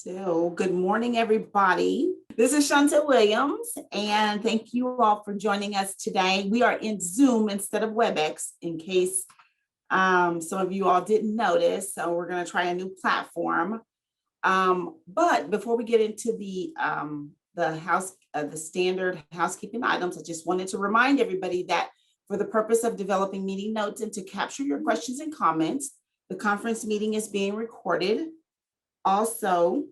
So good morning, everybody. This is Shanta Williams, and thank you all for joining us today. We are in Zoom instead of WebEx, in case some of you all didn't notice. So we're going to try a new platform. But before we get into the standard housekeeping items, I just wanted to remind everybody that for the purpose of developing meeting notes and to capture your questions and comments, the conference meeting is being recorded. Also,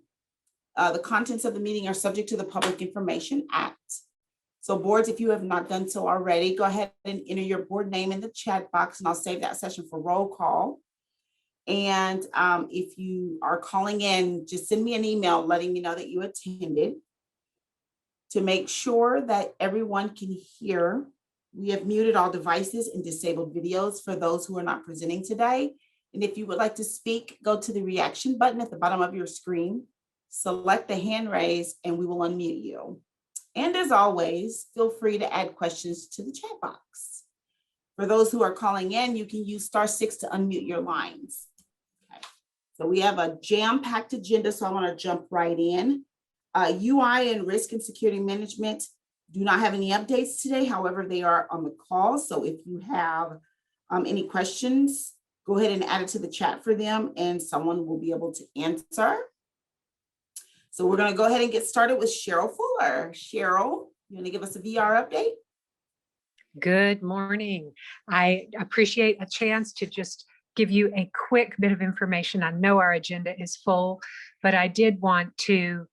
the contents of the meeting are subject to the Public Information Act. So boards, if you have not done so already, go ahead and enter your board name in the chat box, and I'll save that session for roll call. And if you are calling in, just send me an email letting me know that you attended. To make sure that everyone can hear, we have muted all devices and disabled videos for those who are not presenting today. And if you would like to speak, go to the reaction button at the bottom of your screen, select the hand raise, and we will unmute you. And as always, feel free to add questions to the chat box. For those who are calling in, you can use *6 to unmute your lines. Okay. So we have a jam-packed agenda, so I want to jump right in. UI and risk and security management do not have any updates today. However, they are on the call. So if you have any questions, go ahead and add it to the chat for them and someone will be able to answer. So we're going to go ahead and get started with Cheryl Fuller. Cheryl, you want to give us a VR update? Good morning. I appreciate a chance to just give you a quick bit of information. I know our agenda is full, but I did want to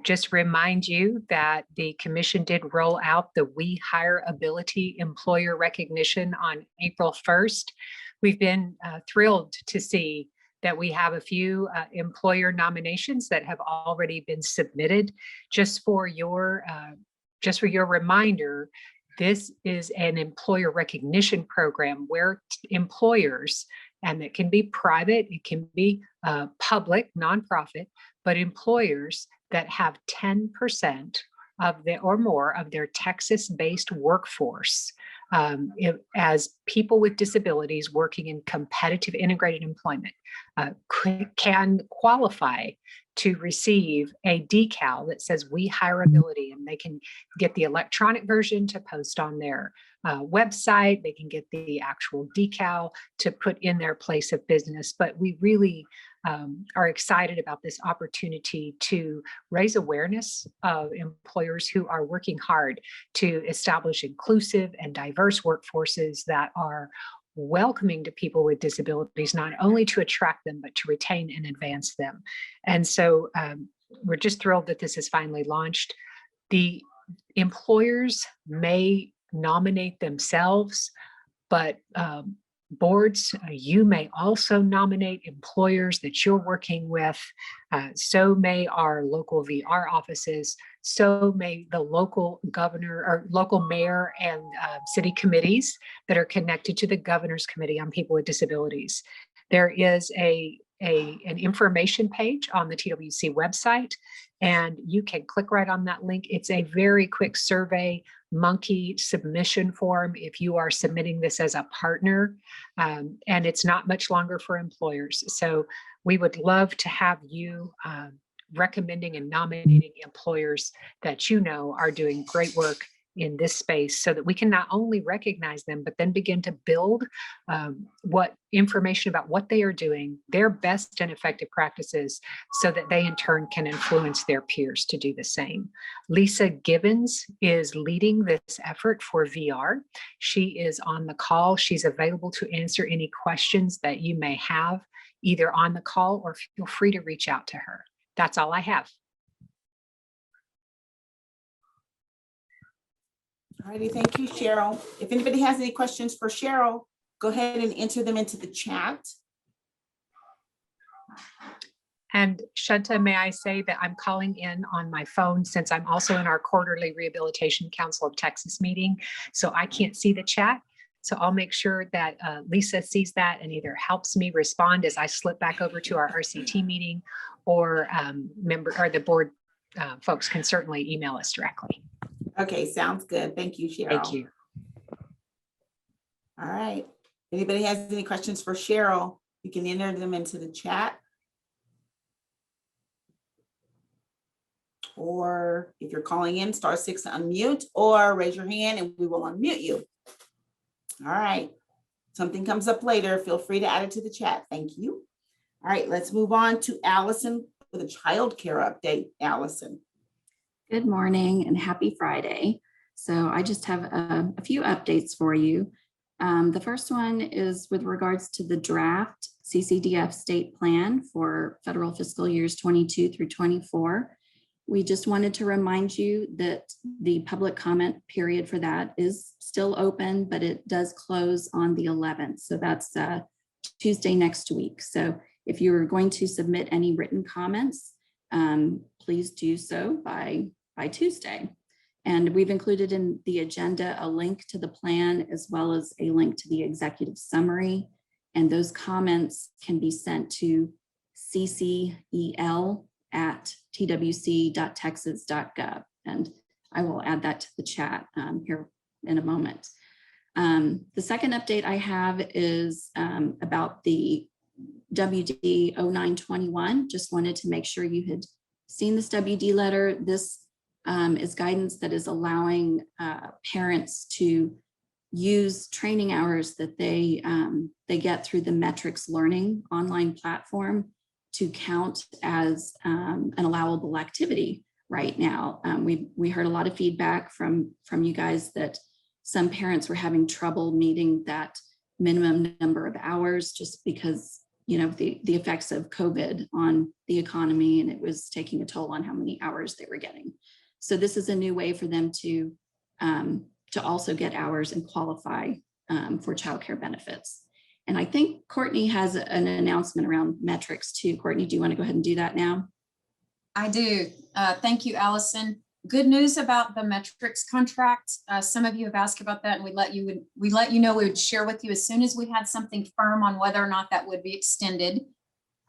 just remind you that the commission did roll out the We Hire Ability employer recognition on April 1st. We've been thrilled to see that we have a few employer nominations that have already been submitted. Just for your reminder, this is an employer recognition program where employers, and it can be private, it can be public, nonprofit, but employers that have 10% of or more of their Texas-based workforce as people with disabilities working in competitive integrated employment can qualify to receive a decal that says We Hire Ability, and they can get the electronic version to post on their website. They can get the actual decal to put in their place of business. But we really are excited about this opportunity to raise awareness of employers who are working hard to establish inclusive and diverse workforces that are welcoming to people with disabilities, not only to attract them, but to retain and advance them. And so we're just thrilled that this is finally launched. The employers may nominate themselves, but boards, you may also nominate employers that you're working with. So may our local VR offices, so may the local governor or local mayor and city committees that are connected to the Governor's Committee on People with Disabilities. There is an information page on the TWC website, and you can click right on that link. It's a very quick survey monkey submission form if you are submitting this as a partner, and it's not much longer for employers. So we would love to have you recommending and nominating employers that you know are doing great work in this space, so that we can not only recognize them, but then begin to build what information about what they are doing, their best and effective practices, so that they in turn can influence their peers to do the same. Lisa Gibbons is leading this effort for VR. She is on the call. She's available to answer any questions that you may have, either on the call or feel free to reach out to her. That's all I have. All righty, thank you, Cheryl. If anybody has any questions for Cheryl, go ahead and enter them into the chat. And Shanta, may I say that I'm calling in on my phone since I'm also in our quarterly Rehabilitation Council of Texas meeting, so I can't see the chat. So I'll make sure that Lisa sees that and either helps me respond as I slip back over to our RCT meeting, or the board folks can certainly email us directly. Okay, sounds good. Thank you, Cheryl. Thank you. All right. Anybody has any questions for Cheryl, you can enter them into the chat. or if you're calling in, *6 to unmute, or raise your hand and we will unmute you. All right. Something comes up later, feel free to add it to the chat. Thank you. All right, let's move on to Allison with a childcare update. Allison. Good morning and happy Friday. So I just have a few updates for you. The first one is with regards to the draft CCDF state plan for federal fiscal years 22 through 24. We just wanted to remind you that the public comment period for that is still open, but it does close on the 11th. So that's Tuesday next week. So if you're going to submit any written comments, please do so by Tuesday. And we've included in the agenda a link to the plan as well as a link to the executive summary. And those comments can be sent to ccel@twc.texas.gov. And I will add that to the chat here in a moment. The second update I have is about the WD 0921. Just wanted to make sure you had seen this WD letter. This is guidance that is allowing parents to use training hours that they get through the Metrics Learning online platform to count as an allowable activity right now. We heard a lot of feedback from you guys that some parents were having trouble meeting that minimum number of hours just because, you know, the effects of COVID on the economy, and it was taking a toll on how many hours they were getting. So this is a new way for them to also get hours and qualify for childcare benefits. And I think Courtney has an announcement around metrics too. Courtney, do you want to go ahead and do that now? I do. Thank you, Allison. Good news about the metrics contract. Some of you have asked about that, and we let you know we would share with you as soon as we had something firm on whether or not that would be extended.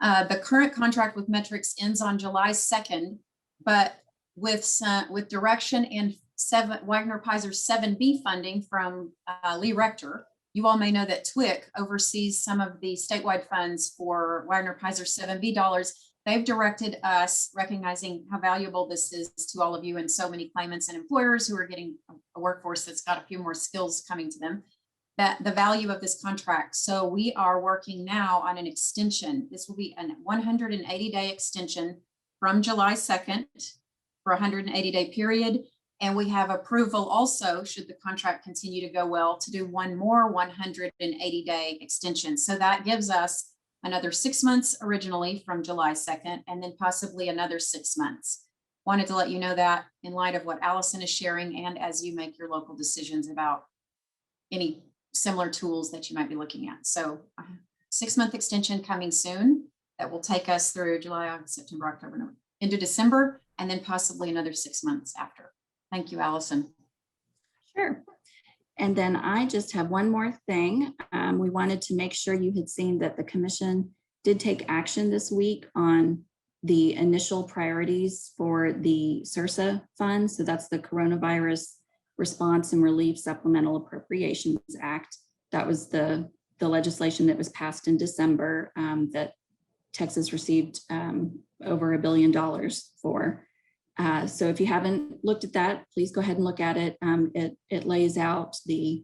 The current contract with metrics ends on July 2nd, but with direction and Wagner-Peyser's 7B funding from Lee Rector, you all may know that TWIC oversees some of the statewide funds for Wagner-Peyser's 7B dollars. They've directed us, recognizing how valuable this is to all of you and so many claimants and employers who are getting a workforce that's got a few more skills coming to them, that the value of this contract. So we are working now on an extension. This will be a 180-day extension from July 2nd for a 180-day period. And we have approval also, should the contract continue to go well, to do one more 180-day extension. So that gives us another 6 months originally from July 2nd, and then possibly another 6 months. Wanted to let you know that in light of what Allison is sharing, and as you make your local decisions about any similar tools that you might be looking at. So 6 month extension coming soon that will take us through July, August, September, October, November, into December, and then possibly another 6 months after. Thank you, Allison. Sure. And then I just have one more thing. We wanted to make sure you had seen that the commission did take action this week on the initial priorities for the Sursa fund. So that's the Coronavirus Response and Relief Supplemental Appropriations Act. That was the legislation that was passed in December that Texas received over $1 billion for. So if you haven't looked at that, please go ahead and look at it. It lays out the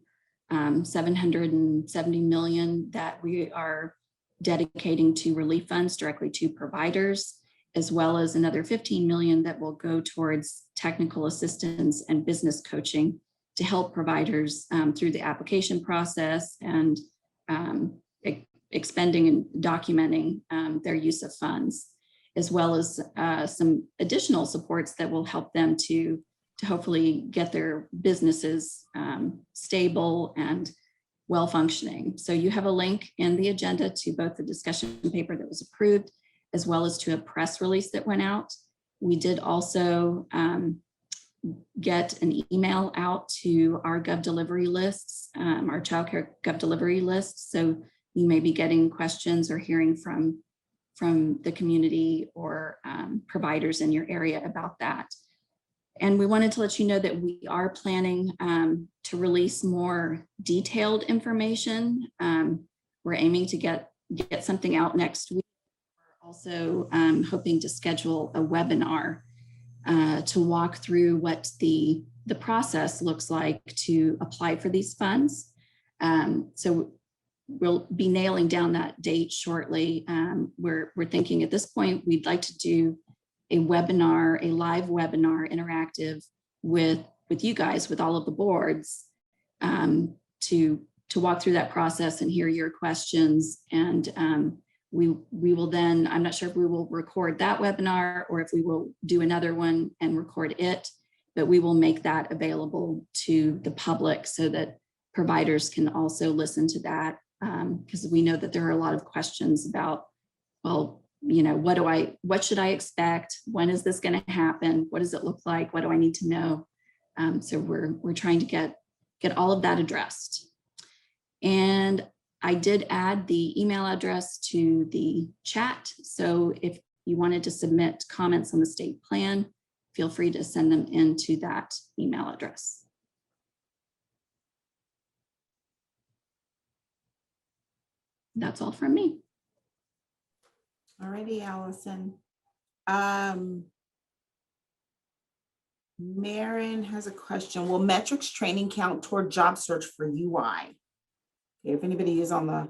$770 million that we are dedicating to relief funds directly to providers, as well as another $15 million that will go towards technical assistance and business coaching to help providers through the application process and expending and documenting their use of funds, as well as some additional supports that will help them to hopefully get their businesses stable and well functioning. So you have a link in the agenda to both the discussion paper that was approved, as well as to a press release that went out. We did also get an email out to our Gov delivery lists, our childcare Gov delivery lists. So you may be getting questions or hearing from the community or providers in your area about that. And we wanted to let you know that we are planning to release more detailed information. We're aiming to get something out next week. We're also hoping to schedule a webinar to walk through what the process looks like to apply for these funds. So we'll be nailing down that date shortly. We're thinking at this point, we'd like to do a webinar, a live webinar interactive with you guys, with all of the boards, to walk through that process and hear your questions. And we will then, I'm not sure if we will record that webinar or if we will do another one and record it, but we will make that available to the public so that providers can also listen to that. Because we know that there are a lot of questions about, well, you know, what should I expect? When is this going to happen? What does it look like? What do I need to know? So we're trying to get all of that addressed. And I did add the email address to the chat. So if you wanted to submit comments on the state plan, feel free to send them into that email address. That's all from me. All righty, Allison. Maren has a question. Will metrics training count toward job search for UI? If anybody is on the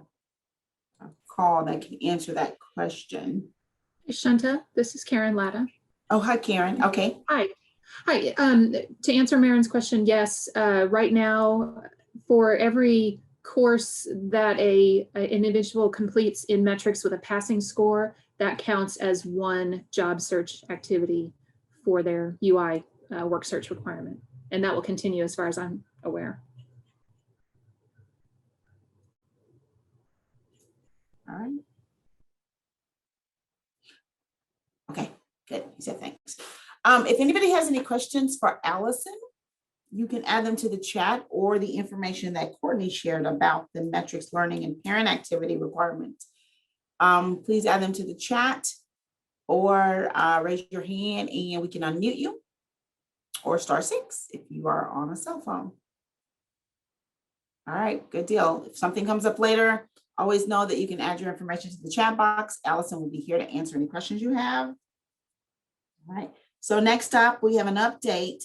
call that can answer that question. Hey, Shanta, this is Karen Latta. Oh, hi, Karen. Okay. Hi. To answer Maren's question, yes. Right now, for every course that an individual completes in metrics with a passing score, that counts as one job search activity for their UI work search requirement. And that will continue as far as I'm aware. All right. Okay, good. He said thanks. If anybody has any questions for Allison, you can add them to the chat or the information that Courtney shared about the metrics learning and parent activity requirements. Please add them to the chat or raise your hand and we can unmute you, or *6 if you are on a cell phone. All right, good deal. If something comes up later, always know that you can add your information to the chat box. Allison will be here to answer any questions you have. All right, so next up, we have an update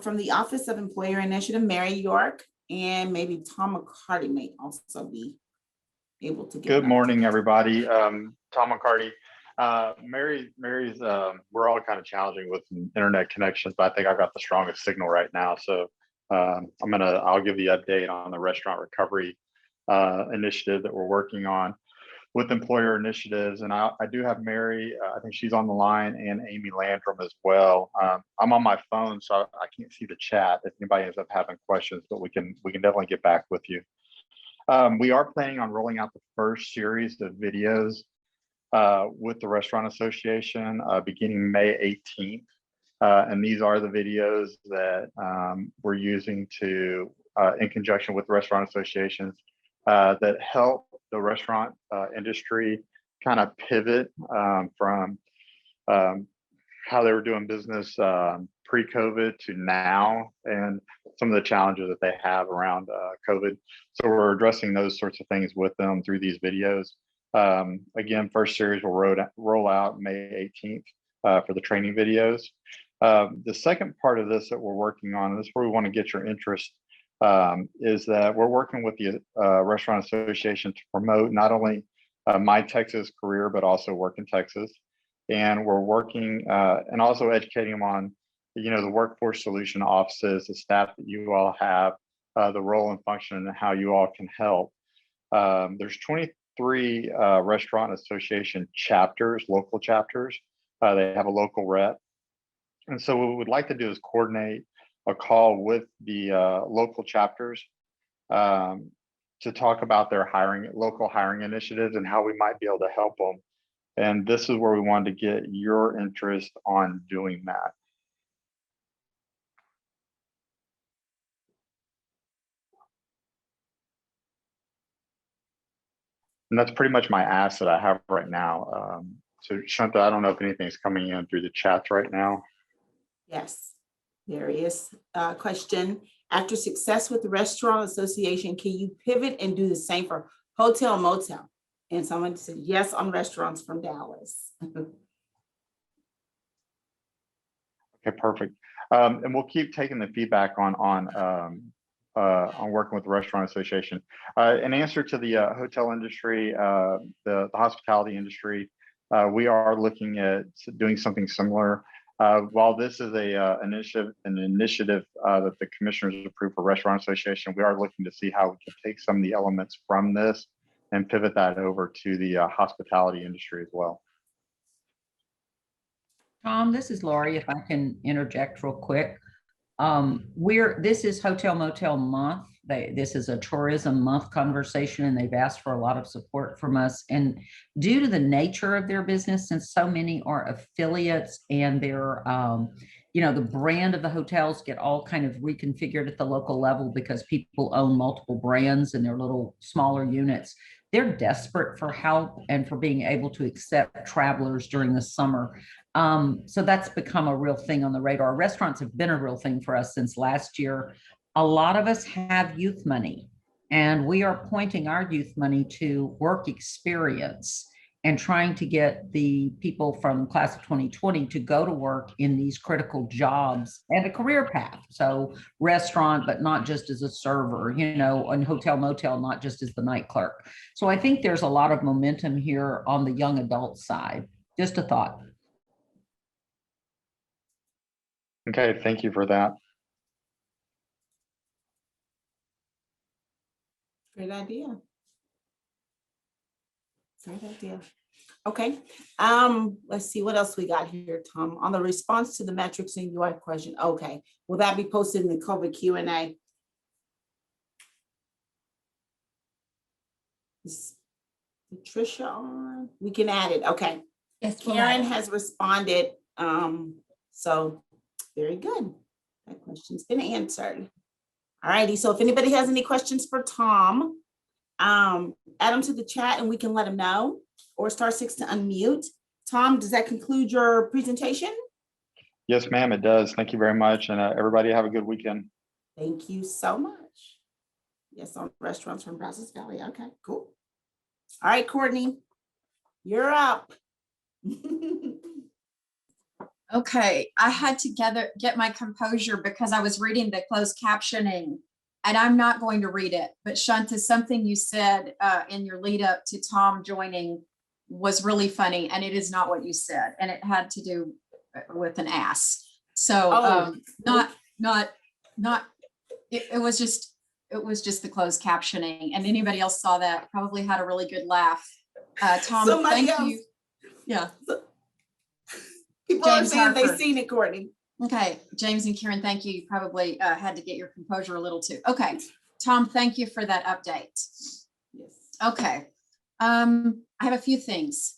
from the Office of Employer Initiative, Mary York, and maybe Tom McCarty may also be able to get. Good morning, everybody. Tom McCarty. Mary's, we're all kind of challenging with internet connections, but I think I've got the strongest signal right now. So I'll give the update on the restaurant recovery initiative that we're working on with employer initiatives. And I do have Mary, I think she's on the line, and Amy Landrum as well. I'm on my phone, so I can't see the chat if anybody ends up having questions, but we can definitely get back with you. We are planning on rolling out the first series of videos with the Restaurant Association beginning May 18th. And these are the videos that we're using to, in conjunction with restaurant associations, that help the restaurant industry kind of pivot from how they were doing business pre-COVID to now, and some of the challenges that they have around COVID. So we're addressing those sorts of things with them through these videos. Again, first series will roll out May 18th for the training videos. The second part of this that we're working on, and this is where we want to get your interest, is that we're working with the Restaurant Association to promote not only My Texas Career, but also Work in Texas. And we're working and also educating them on, the workforce solution offices, the staff that you all have, the role and function, and how you all can help. There's 23 Restaurant Association chapters, local chapters. They have a local rep. And so what we would like to do is coordinate a call with the local chapters to talk about their local hiring initiatives and how we might be able to help them. And this is where we wanted to get your interest on doing that. And that's pretty much my ask that I have right now. So Shanta, I don't know if anything's coming in through the chats right now. Yes, there is a question. After success with the Restaurant Association, can you pivot and do the same for hotel motel? And someone said yes on restaurants from Dallas. Okay, perfect. And we'll keep taking the feedback on working with the Restaurant Association. In answer to the hotel industry, the hospitality industry, we are looking at doing something similar. While this is an initiative that the commissioners approved for Restaurant Association, we are looking to see how we can take some of the elements from this and pivot that over to the hospitality industry as well. Tom, this is Laurie, if I can interject real quick. This is Hotel Motel Month. This is a tourism month conversation, and they've asked for a lot of support from us. And due to the nature of their business, since so many are affiliates and they're, the brand of the hotels get all kind of reconfigured at the local level because people own multiple brands and they're little smaller units. They're desperate for help and for being able to accept travelers during the summer. So that's become a real thing on the radar. Restaurants have been a real thing for us since last year. A lot of us have youth money, and we are pointing our youth money to work experience and trying to get the people from class of 2020 to go to work in these critical jobs and a career path. So restaurant, but not just as a server, and hotel motel, not just as the night clerk. So I think there's a lot of momentum here on the young adult side. Just a thought. Okay, thank you for that. Great idea. Great idea. Okay. Let's see what else we got here, Tom. On the response to the metrics and UI question. Okay. Will that be posted in the COVID Q&A? Is Patricia on? We can add it. Okay. Yes, Karen has responded. So very good. That question's been answered. All righty. So if anybody has any questions for Tom, add them to the chat and we can let him know, or *6 to unmute. Tom, does that conclude your presentation? Yes, ma'am, it does. Thank you very much. And everybody have a good weekend. Thank you so much. Yes, on restaurants from Brazos Valley. Okay, cool. All right, Courtney, you're up. Okay, I had to get my composure because I was reading the closed captioning, and I'm not going to read it. But Shanta, something you said in your lead up to Tom joining was really funny, and it is not what you said, and it had to do with an ass. So it was just the closed captioning, and anybody else saw that probably had a really good laugh. Tom, thank you. Yeah. People are James saying they've Harper. seen it, Courtney. Okay, James and Karen, thank you. You probably had to get your composure a little too. Okay, Tom, thank you for that update. Yes. Okay, I have a few things.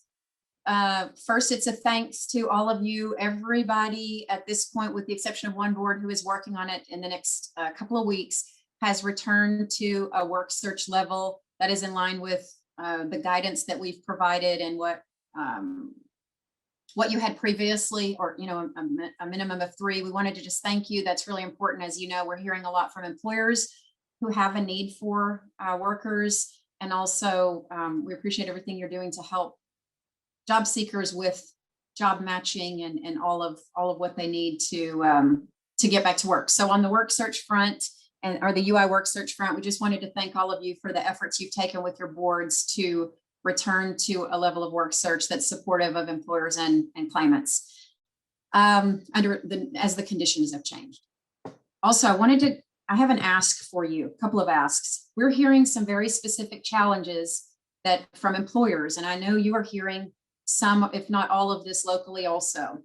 First, it's a thanks to all of you, everybody at this point, with the exception of one board who is working on it in the next couple of weeks, has returned to a work search level that is in line with the guidance that we've provided and what you had previously, or a minimum of 3. We wanted to just thank you. That's really important. As you know, we're hearing a lot from employers who have a need for workers, and also we appreciate everything you're doing to help job seekers with job matching and all of what they need to get back to work. So on the work search front or the UI work search front, we just wanted to thank all of you for the efforts you've taken with your boards to return to a level of work search that's supportive of employers and claimants as the conditions have changed. Also, I have an ask for you, a couple of asks. We're hearing some very specific challenges that from employers, and I know you are hearing some, if not all of this locally also.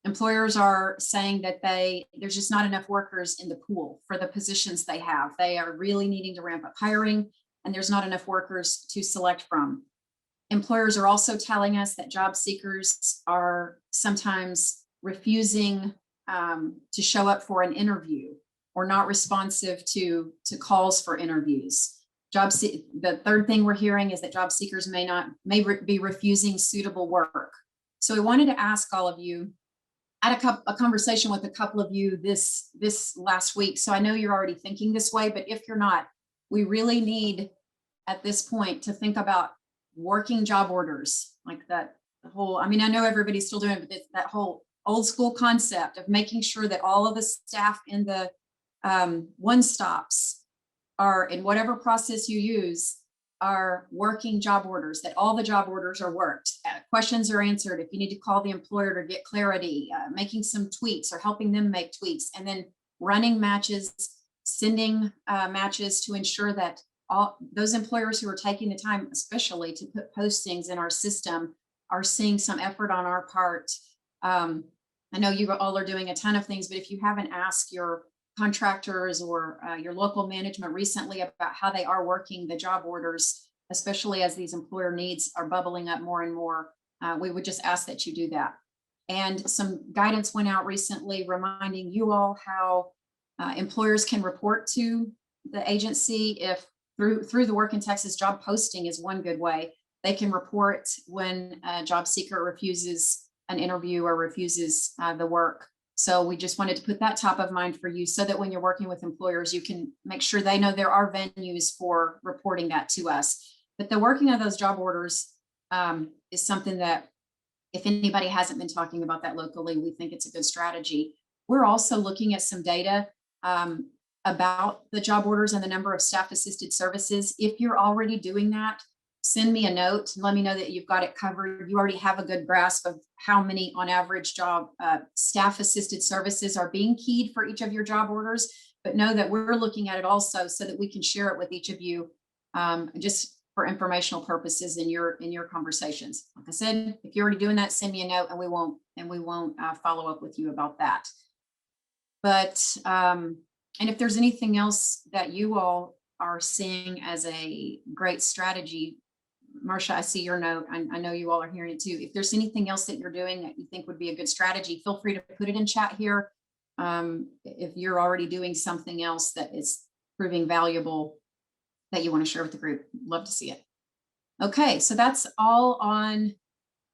Employers are saying that there's just not enough workers in the pool for the positions they have. They are really needing to ramp up hiring, and there's not enough workers to select from. Employers are also telling us that job seekers are sometimes refusing to show up for an interview or not responsive to calls for interviews. The third thing we're hearing is that job seekers may be refusing suitable work. So we wanted to ask all of you, I had a conversation with a couple of you this last week. So I know you're already thinking this way, but if you're not, we really need at this point to think about working job orders like that. I know everybody's still doing it, but that whole old school concept of making sure that all of the staff in the one stops are, in whatever process you use, are working job orders, that all the job orders are worked. Questions are answered. If you need to call the employer to get clarity, making some tweaks or helping them make tweaks, and then running matches, sending matches to ensure that all those employers who are taking the time, especially to put postings in our system, are seeing some effort on our part. I know you all are doing a ton of things, but if you haven't asked your contractors or your local management recently about how they are working the job orders, especially as these employer needs are bubbling up more and more, we would just ask that you do that. And some guidance went out recently reminding you all how employers can report to the agency if through the Work in Texas job posting is one good way. They can report when a job seeker refuses an interview or refuses the work. So we just wanted to put that top of mind for you so that when you're working with employers, you can make sure they know there are venues for reporting that to us. But the working of those job orders is something that if anybody hasn't been talking about that locally, we think it's a good strategy. We're also looking at some data about the job orders and the number of staff assisted services. If you're already doing that, send me a note and let me know that you've got it covered. You already have a good grasp of how many on average job staff assisted services are being keyed for each of your job orders, but know that we're looking at it also so that we can share it with each of you just for informational purposes in your conversations. Like I said, if you're already doing that, send me a note and we won't follow up with you about that. But and if there's anything else that you all are seeing as a great strategy, Marcia, I see your note. I know you all are hearing it too. If there's anything else that you're doing that you think would be a good strategy, feel free to put it in chat here. If you're already doing something else that is proving valuable that you want to share with the group, love to see it. Okay, so that's all on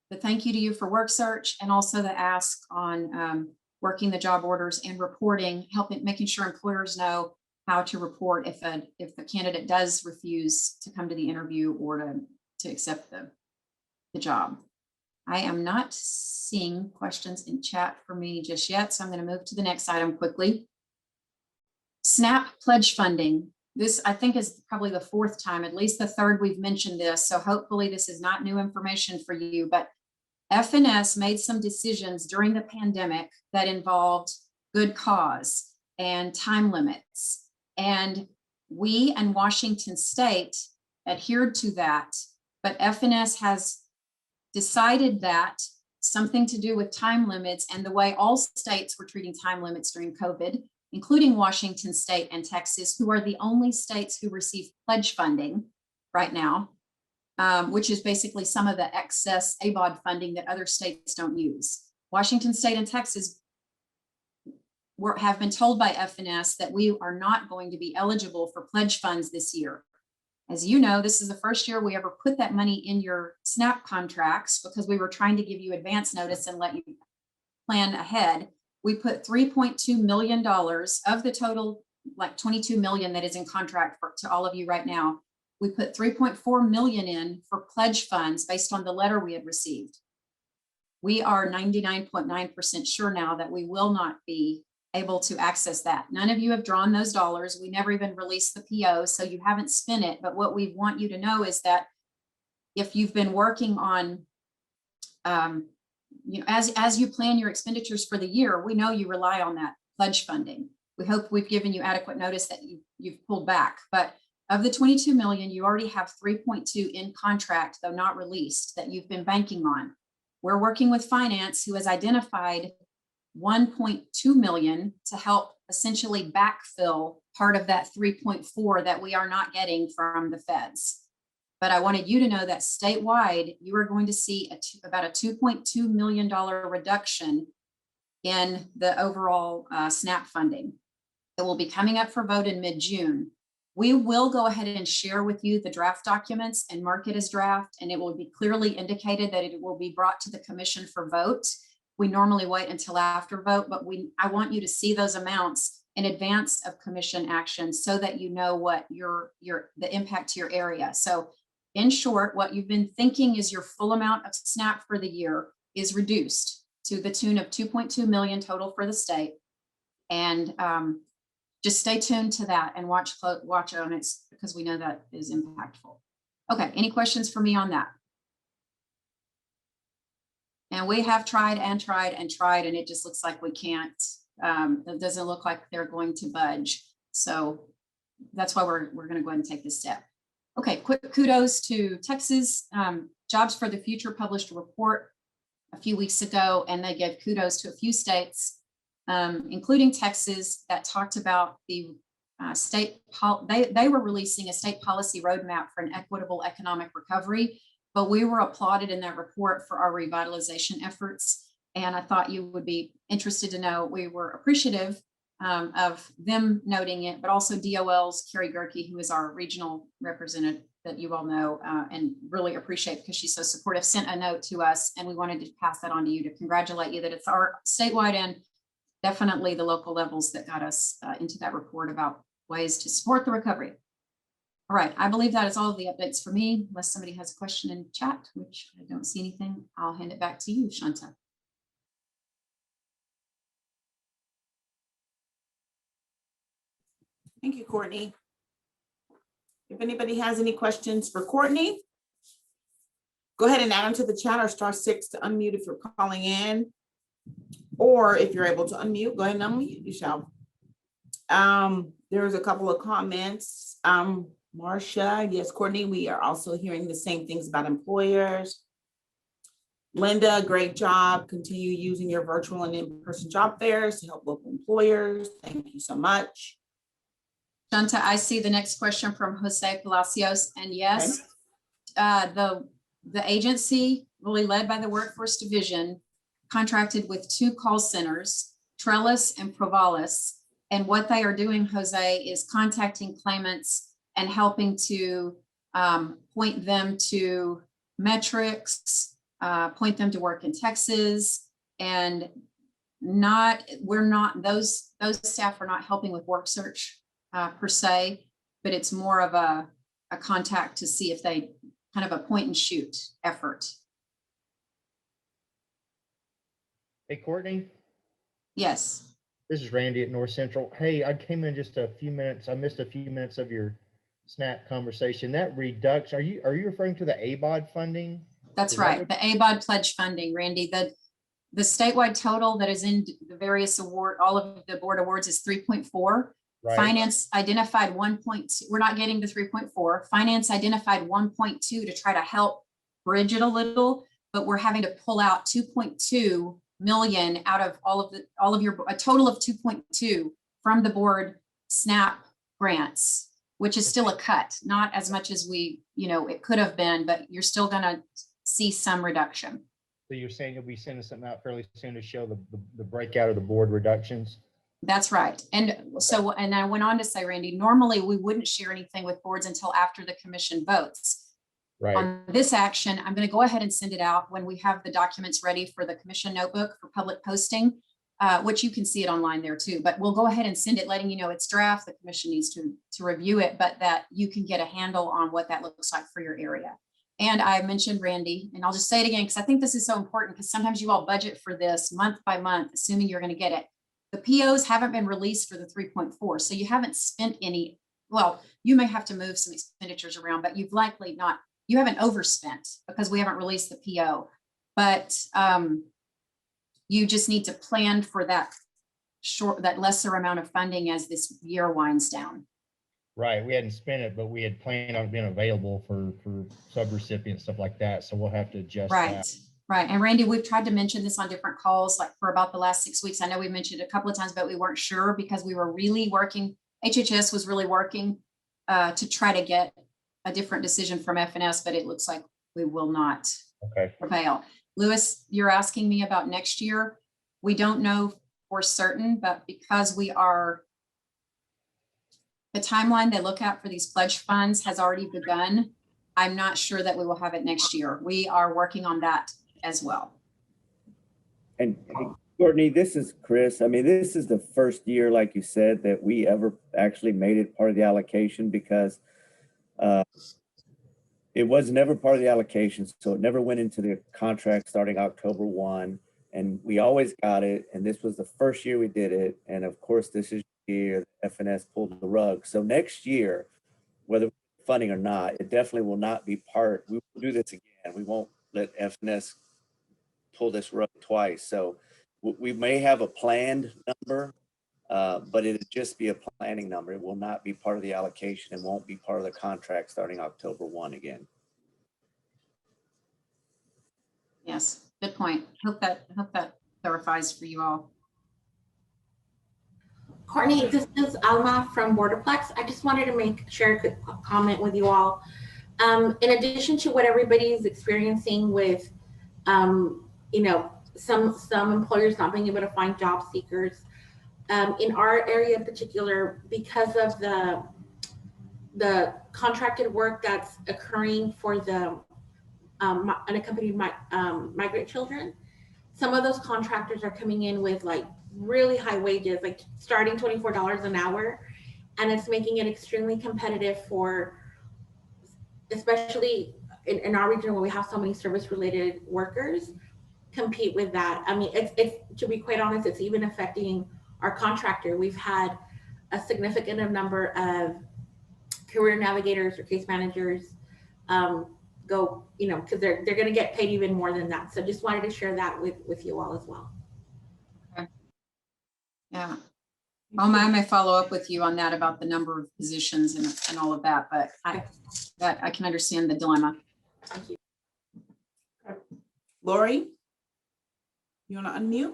the thank you to you for work search and also the ask on working the job orders and reporting, making sure employers know how to report if the candidate does refuse to come to the interview or to accept the job. I am not seeing questions in chat for me just yet, so I'm going to move to the next item quickly. SNAP pledge funding. This, I think, is probably the fourth time, at least the third we've mentioned this, so hopefully this is not new information for you, but FNS made some decisions during the pandemic that involved good cause and time limits. And we and Washington State adhered to that, but FNS has decided that something to do with time limits and the way all states were treating time limits during COVID, including Washington State and Texas, who are the only states who receive pledge funding right now, which is basically some of the excess ABOD funding that other states don't use. Washington State and Texas have been told by FNS that we are not going to be eligible for pledge funds this year. As you know, this is the first year we ever put that money in your SNAP contracts because we were trying to give you advance notice and let you plan ahead. We put $3.2 million of the total, like 22 million that is in contract to all of you right now. We put 3.4 million in for pledge funds based on the letter we had received. We are 99.9% sure now that we will not be able to access that. None of you have drawn those dollars. We never even released the PO, so you haven't spent it. But what we want you to know is that if you've been working on, as you plan your expenditures for the year, we know you rely on that pledge funding. We hope we've given you adequate notice that you've pulled back. But of the 22 million, you already have 3.2 in contract, though not released, that you've been banking on. We're working with finance, who has identified 1.2 million to help essentially backfill part of that 3.4 that we are not getting from the feds. But I wanted you to know that statewide, you are going to see about a $2.2 million reduction in the overall SNAP funding. It will be coming up for vote in mid-June. We will go ahead and share with you the draft documents and mark it as draft, and it will be clearly indicated that it will be brought to the commission for vote. We normally wait until after vote, but I want you to see those amounts in advance of commission action so that you know what the impact to your area. So in short, what you've been thinking is your full amount of SNAP for the year is reduced. to the tune of 2.2 million total for the state. And just stay tuned to that and watch on it because we know that is impactful. Okay, any questions for me on that? And we have tried and tried and tried, and it just looks like we can't. It doesn't look like they're going to budge. So that's why we're going to go ahead and take this step. Okay, quick kudos to Texas. Jobs for the Future published a report a few weeks ago, and they gave kudos to a few states, including Texas, that talked about the they were releasing a state policy roadmap for an equitable economic recovery, but we were applauded in that report for our revitalization efforts. And I thought you would be interested to know we were appreciative of them noting it, but also DOL's Carrie Gerke, who is our regional representative that you all know and really appreciate because she's so supportive, sent a note to us, and we wanted to pass that on to you to congratulate you that it's our statewide and definitely the local levels that got us into that report about ways to support the recovery. All right, I believe that is all of the updates for me, unless somebody has a question in chat, which I don't see anything. I'll hand it back to you, Shanta. Thank you, Courtney. If anybody has any questions for Courtney, go ahead and add them to the chat or *6 to unmute if you're calling in. Or if you're able to unmute, go ahead and unmute yourself. There's a couple of comments. Marcia, yes, Courtney, we are also hearing the same things about employers. Linda, great job. Continue using your virtual and in-person job fairs to help local employers. Thank you so much. Shanta, I see the next question from Jose Palacios. And yes, the agency, really led by the Workforce Division, contracted with 2 call centers, Trellis and Provalis. And what they are doing, Jose, is contacting claimants and helping to point them to metrics, point them to work in Texas, and those staff are not helping with work search per se, but it's more of a contact to see if they kind of a point and shoot effort. Hey, Courtney. Yes. This is Randy at North Central. Hey, I came in just a few minutes. I missed a few minutes of your SNAP conversation. That reduction, are you referring to the ABOD funding? That's right. The ABOD pledge funding, Randy. The statewide total that is in the various all of the board awards is 3.4. Right. Finance identified 1.2. We're not getting to 3.4. Finance identified 1.2 to try to help bridge it a little, but we're having to pull out 2.2 million out of all of your a total of 2.2 from the board SNAP grants, which is still a cut, not as much as it could have been, but you're still going to see some reduction. So you're saying you'll be sending something out fairly soon to show the breakout of the board reductions? That's right. And so, and I went on to say, Randy, normally we wouldn't share anything with boards until after the commission votes. Right. On this action, I'm going to go ahead and send it out when we have the documents ready for the commission notebook for public posting, which you can see it online there too. But we'll go ahead and send it, letting you know it's draft. The commission needs to review it, but that you can get a handle on what that looks like for your area. And I mentioned Randy, and I'll just say it again, because I think this is so important, because sometimes you all budget for this month by month, assuming you're going to get it. The POs haven't been released for the 3.4. So you haven't spent any, well, you may have to move some expenditures around, but you've likely not, you haven't overspent because we haven't released the PO, but you just need to plan for that lesser amount of funding as this year winds down. Right. We hadn't spent it, but we had planned on it being available for sub-recipients, stuff like that. So we'll have to adjust that. Right. And Randy, we've tried to mention this on different calls, like for about the last 6 weeks. I know we mentioned it a couple of times, but we weren't sure because we were really working. HHS was really working to try to get a different decision from FNS, but it looks like we will not prevail. Lewis, you're asking me about next year. We don't know for certain, but because we are, the timeline they look at for these pledge funds has already begun. I'm not sure that we will have it next year. We are working on that as well. And hey, Courtney, this is Chris. I mean, this is the first year, like you said, that we ever actually made it part of the allocation, because it was never part of the allocation. So it never went into the contract starting October 1. And we always got it. And this was the first year we did it. And of course, this is the year FNS pulled the rug. So next year, whether funding or not, it definitely will not be part. We will do this again. We won't let FNS pull this rug twice. So we may have a planned number, but it'll just be a planning number. It will not be part of the allocation and won't be part of the contract starting October 1 again. Yes, good point. Hope that clarifies for you all. Courtney, this is Alma from Borderplex. I just wanted to share a quick comment with you all. In addition to what everybody is experiencing with, you know, some employers not being able to find job seekers, in our area in particular, because of the contracted work that's occurring for the unaccompanied migrant children, some of those contractors are coming in with like really high wages, like starting $24 an hour. And it's making it extremely competitive for, especially in our region where we have so many service related workers, compete with that. I mean, it's to be quite honest, it's even affecting our contractor. We've had a significant number of career navigators or case managers go, you know, because they're going to get paid even more than that. So just wanted to share that with you all as well. Okay. Yeah. I may follow up with you on that about the number of positions and all of that, but I can understand the dilemma. Thank you. Lori, you want to unmute?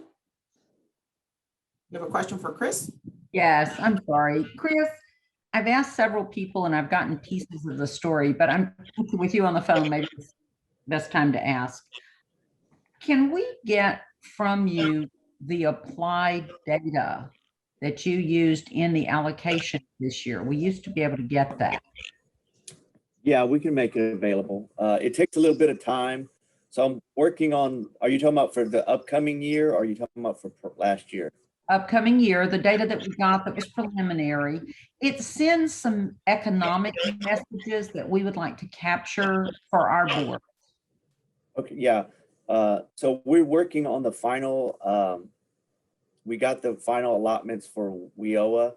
You have a question for Chris? Yes, I'm sorry. Chris, I've asked several people and I've gotten pieces of the story, but I'm with you on the phone. Maybe it's the best time to ask. Can we get from you the applied data that you used in the allocation this year? We used to be able to get that. Yeah, we can make it available. It takes a little bit of time. So I'm working on, are you talking about for the upcoming year or are you talking about for last year? Upcoming year, the data that we got that was preliminary, it sends some economic messages that we would like to capture for our board. Okay, yeah. So we're working on the final, we got the final allotments for WIOA.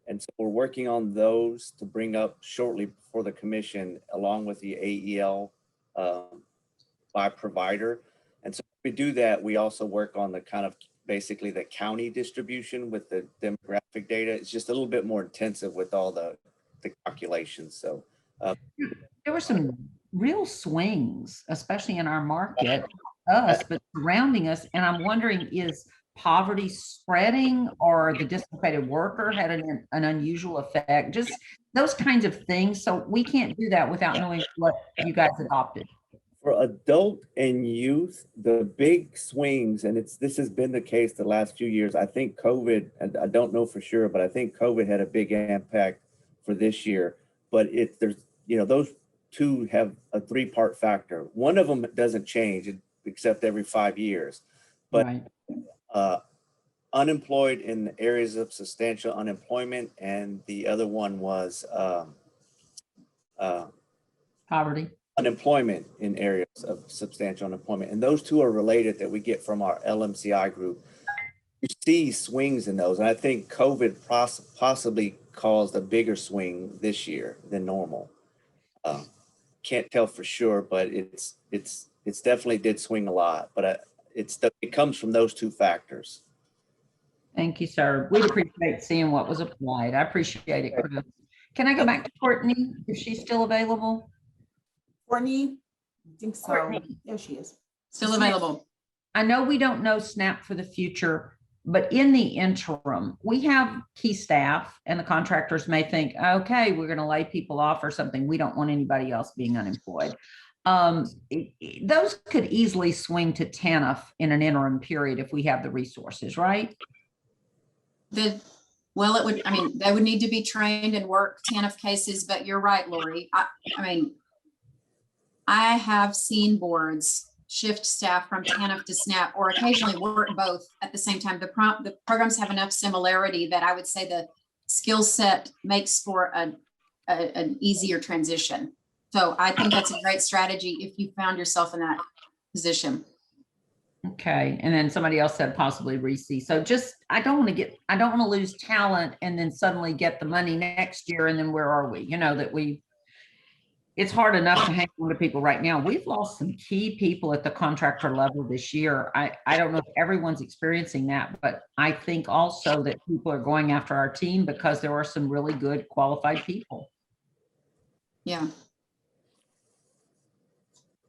And so we're working on those to bring up shortly before the commission, along with the AEL by provider. And so if we do that, we also work on the kind of basically the county distribution with the demographic data. It's just a little bit more intensive with all the calculations. So there were some real swings, especially in our market, but surrounding us. And I'm wondering, is poverty spreading or the dislocated worker had an unusual effect? Just those kinds of things. So we can't do that without knowing what you guys adopted. For adult and youth, the big swings, and this has been the case the last few years. I think COVID, and I don't know for sure, but I think COVID had a big impact for this year. But there's, you know, those two have a three-part factor. One of them doesn't change except every 5 years. But right. Unemployed in areas of substantial unemployment, and the other one was poverty. Unemployment in areas of substantial unemployment. And those two are related that we get from our LMCI group. You see swings in those. And I think COVID possibly caused a bigger swing this year than normal. Can't tell for sure, but it's definitely did swing a lot, but it comes from those two factors. Thank you, sir. We'd appreciate seeing what was applied. I appreciate it, Chris. Can I go back to Courtney if she's still available? Courtney, I think so. Courtney. There she is. Still available. I know we don't know SNAP for the future, but in the interim, we have key staff and the contractors may think, okay, we're going to lay people off or something. We don't want anybody else being unemployed. Those could easily swing to TANF in an interim period if we have the resources, right? Well, it would, I mean, they would need to be trained and work TANF cases, but you're right, Lori. I mean, I have seen boards shift staff from TANF to SNAP or occasionally work both at the same time. The programs have enough similarity that I would say the skill set makes for an easier transition. So I think that's a great strategy if you found yourself in that position. Okay, and then somebody else said possibly Reese. So just, I don't want to lose talent and then suddenly get the money next year. And then where are we? You know, it's hard enough to hang on to people right now. We've lost some key people at the contractor level this year. I don't know if everyone's experiencing that, but I think also that people are going after our team because there are some really good qualified people. Yeah.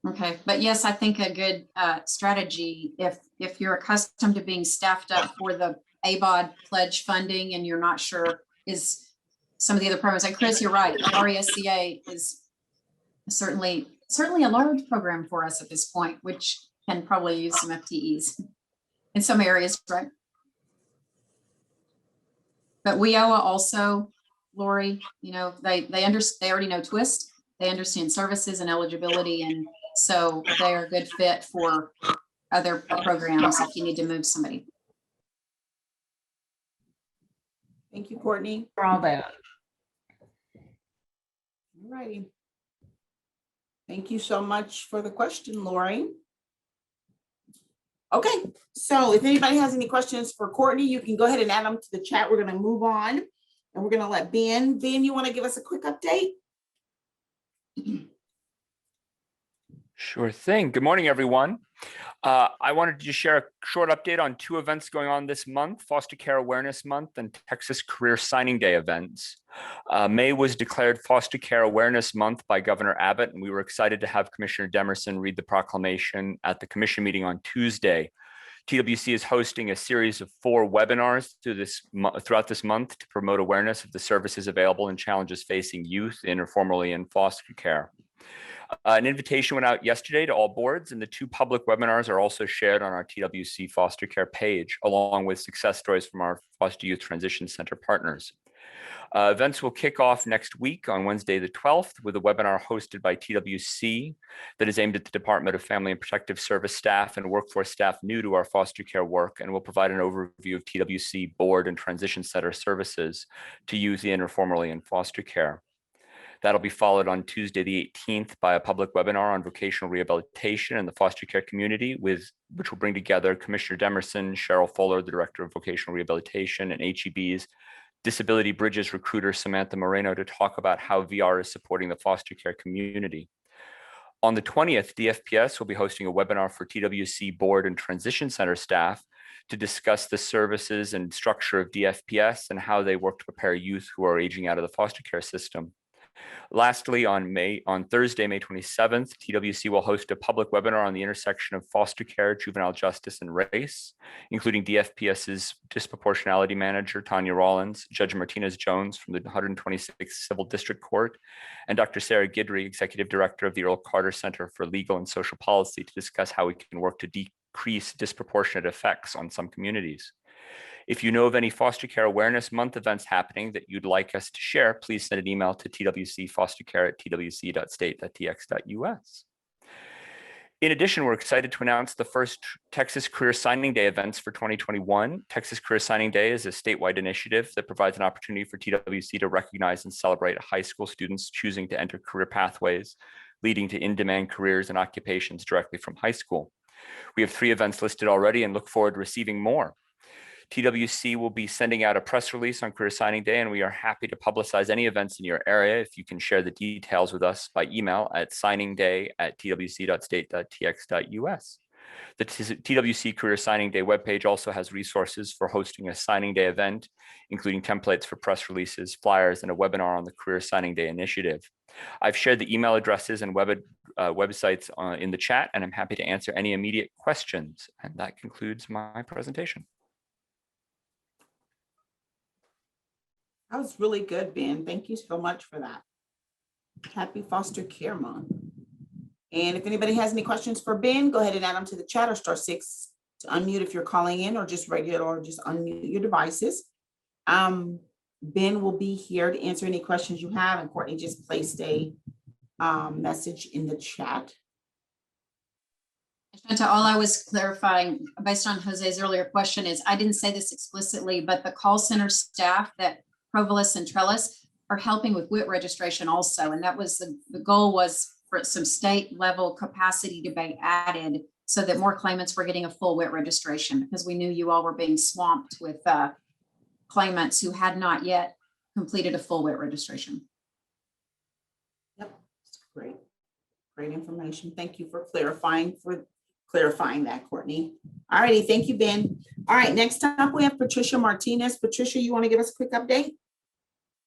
Okay, but yes, I think a good strategy, if you're accustomed to being staffed up for the ABOD pledge funding and you're not sure, is some of the other programs, like Chris, you're right, RESCA is certainly a large program for us at this point, which can probably use some FTEs in some areas, right? But WIOA also, Lori, you know, they already know TWIST, they understand services and eligibility, and so they are a good fit for other programs if you need to move somebody. Thank you, Courtney. For all that. All righty. Thank you so much for the question, Lori. Okay, so if anybody has any questions for Courtney, you can go ahead and add them to the chat. We're going to move on and we're going to let Ben. Ben, you want to give us a quick update? Sure thing. Good morning, everyone. I wanted to just share a short update on two events going on this month, Foster Care Awareness Month and Texas Career Signing Day events. May was declared Foster Care Awareness Month by Governor Abbott, and we were excited to have Commissioner Demerson read the proclamation at the commission meeting on Tuesday. TWC is hosting a series of 4 webinars throughout this month to promote awareness of the services available and challenges facing youth in or formerly in foster care. An invitation went out yesterday to all boards, and the 2 public webinars are also shared on our TWC Foster Care page, along with success stories from our Foster Youth Transition Center partners. Events will kick off next week on Wednesday the 12th with a webinar hosted by TWC that is aimed at the Department of Family and Protective Service staff and workforce staff new to our foster care work, and will provide an overview of TWC board and transition center services to youth in or formerly in foster care. That'll be followed on Tuesday, the 18th, by a public webinar on vocational rehabilitation in the foster care community, which will bring together Commissioner Demerson, Cheryl Fuller, the Director of Vocational Rehabilitation, and HEB's Disability Bridges recruiter, Samantha Moreno, to talk about how VR is supporting the foster care community. On the 20th, DFPS will be hosting a webinar for TWC board and transition center staff to discuss the services and structure of DFPS and how they work to prepare youth who are aging out of the foster care system. Lastly, on Thursday, May 27th, TWC will host a public webinar on the intersection of foster care, juvenile justice, and race, including DFPS's disproportionality manager, Tanya Rollins, Judge Martinez Jones from the 126th Civil District Court, and Dr. Sarah Guidry, Executive Director of the Earl Carter Center for Legal and Social Policy, to discuss how we can work to decrease disproportionate effects on some communities. If you know of any Foster Care Awareness Month events happening that you'd like us to share, please send an email to twcfostercare@twc.state.tx.us. In addition, we're excited to announce the first Texas Career Signing Day events for 2021. Texas Career Signing Day is a statewide initiative that provides an opportunity for TWC to recognize and celebrate high school students choosing to enter career pathways, leading to in-demand careers and occupations directly from high school. We have 3 events listed already and look forward to receiving more. TWC will be sending out a press release on Career Signing Day, and we are happy to publicize any events in your area if you can share the details with us by email at signingday@twc.state.tx.us. The TWC Career Signing Day webpage also has resources for hosting a signing day event, including templates for press releases, flyers, and a webinar on the Career Signing Day initiative. I've shared the email addresses and websites in the chat, and I'm happy to answer any immediate questions. And that concludes my presentation. That was really good, Ben. Thank you so much for that. Happy Foster Care Month. And if anybody has any questions for Ben, go ahead and add them to the chat, or *6 to unmute if you're calling in, or just unmute your devices. Ben will be here to answer any questions you have, and Courtney just placed a message in the chat. Shanta, all I was clarifying based on Jose's earlier question is, I didn't say this explicitly, but the call center staff that Provolis and Trellis are helping with WIT registration also. And that was the goal, was for some state level capacity to be added so that more claimants were getting a full WIT registration, because we knew you all were being swamped with claimants who had not yet completed a full WIT registration. Yep, great. Great information. Thank you for clarifying that, Courtney. All righty, thank you, Ben. All right, next up we have Patricia Martinez. Patricia, you want to give us a quick update?